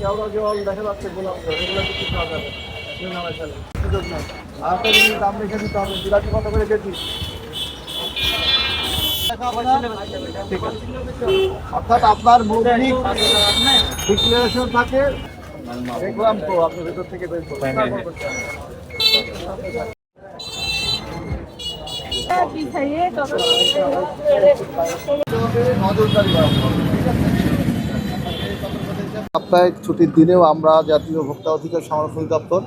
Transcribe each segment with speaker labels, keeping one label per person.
Speaker 1: কেওড়া জল দেখা যাচ্ছে, গোলাপ জল, এগুলো কিছু পাওয়া যাবে সুযোগ নেই। আর একটা জিনিস দাম রেখে দিতে হবে, জিলাপি কত করে কেজি? ঠিক আছে। অর্থাৎ আপনার মৌখিক ডিক্লারেশন থাকে, দেখলাম তো আপনি ভেতর থেকে বের করবেন। নজরদারি করা হবে, ঠিক আছে। সাপ্তাহিক ছুটির দিনেও আমরা জাতীয় ভোক্তা অধিকার সংরক্ষণ দপ্তর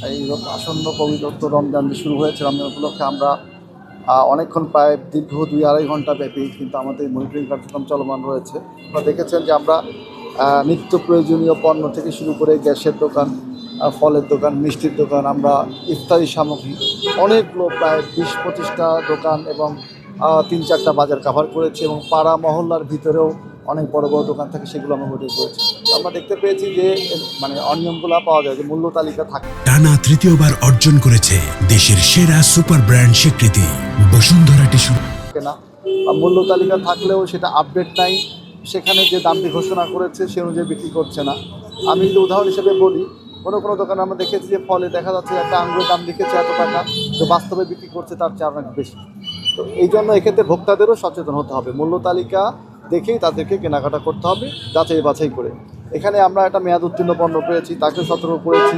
Speaker 1: এই আসন্ন পবিত্র রমজান শুরু হয়েছে, রমজান উপলক্ষে আমরা অনেকক্ষণ প্রায় দীর্ঘ 2-2.5 ঘন্টা ব্যাপী কিন্তু আমাদের মনিটরিং কার্যক্রম চলমান রয়েছে। আপনারা দেখেছেন যে আমরা নিত্য প্রয়োজনীয় পণ্য থেকে শুরু করে গ্যাসের দোকান, ফলের দোকান, মিষ্টির দোকান, আমরা ইফতারি সামগ্রী অনেকগুলো প্রায় 20-25টা দোকান এবং 3-4টা বাজার কাভার করেছি এবং পাড়া মহল্লার ভিতরেও অনেক বড় বড় দোকান থাকে, সেগুলো আমরা মনিটরিং করেছি। আমরা দেখতে পেয়েছি যে মানে অনিয়মগুলো পাওয়া যায়, যে মূল্য তালিকা থাকে।
Speaker 2: টানা তৃতীয়বার অর্জন করেছে দেশের সেরা সুপার ব্র্যান্ড স্বীকৃতি বসুন্ধরা টিস্যু।
Speaker 1: না, মূল্য তালিকা থাকলেও সেটা আপডেট নাই, সেখানে যে দামটি ঘোষণা করেছে সে অনুযায়ী বিক্রি করছে না। আমি যদি উদাহরণ হিসেবে বলি, কোনো কোনো দোকানে আমরা দেখেছি যে ফলে দেখা যাচ্ছে একটা আঙ্গুরের দাম লিখেছে এত টাকা, তো বাস্তবে বিক্রি করছে তার চেয়ে অনেক বেশি। তো এই জন্য এক্ষেত্রে ভোক্তাদেরও সচেতন হতে হবে, মূল্য তালিকা দেখেই তাদেরকে কেনাকাটা করতে হবে, যাচাই বাছাই করে। এখানে আমরা একটা মেয়াদ উত্তীর্ণ পণ্য পেয়েছি, তাকেও সতর্ক করেছি।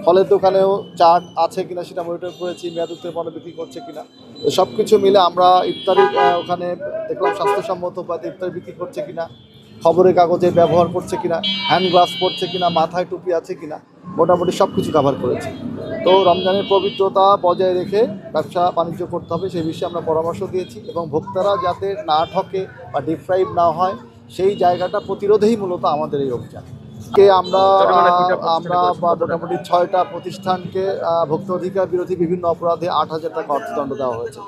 Speaker 1: ফলের দোকানেও চার্ট আছে কিনা সেটা মনিটর করেছি, মেয়াদ উত্তীর্ণ পণ্য বিক্রি করছে কিনা। তো সব কিছু মিলে আমরা ইফতারি ওখানে দেখলাম স্বাস্থ্যসম্মত উপায়ে ইফতারি বিক্রি করছে কিনা, খবরের কাগজে ব্যবহার করছে কিনা, হ্যান্ড গ্লাভস পরছে কিনা, মাথায় টুপি আছে কিনা, মোটামুটি সব কিছু কভার করেছি। তো রমজানের পবিত্রতা বজায় রেখে ব্যবসা বাণিজ্য করতে হবে, সেই বিষয়ে আমরা পরামর্শ দিয়েছি এবং ভোক্তারা যাতে না ঠকে বা ডিপ্রাইভ না হয় সেই জায়গাটা প্রতিরোধেই মূলত আমাদের এই অভিযান। আমরা মোটামুটি 6টা প্রতিষ্ঠানকে ভোক্তা অধিকার বিরোধী বিভিন্ন অপরাধে 8,000 টাকা অর্থদণ্ড দেওয়া হয়েছে।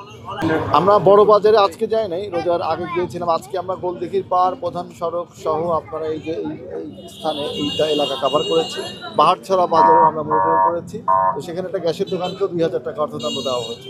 Speaker 1: আমরা বড় বাজারে আজকে যাই নাই, রোজার আগে গিয়েছিলাম। আজকে আমরা গোলদিঘির পাড়, প্রধান সড়ক সহ আপনারা এই যে এই স্থানে এইটা এলাকা কভার করেছি। বাহারছড়া বাজারও আমরা মনিটরিং করেছি। তো সেখানে একটা গ্যাসের দোকানকেও 2,000 টাকা অর্থদণ্ড দেওয়া হয়েছে।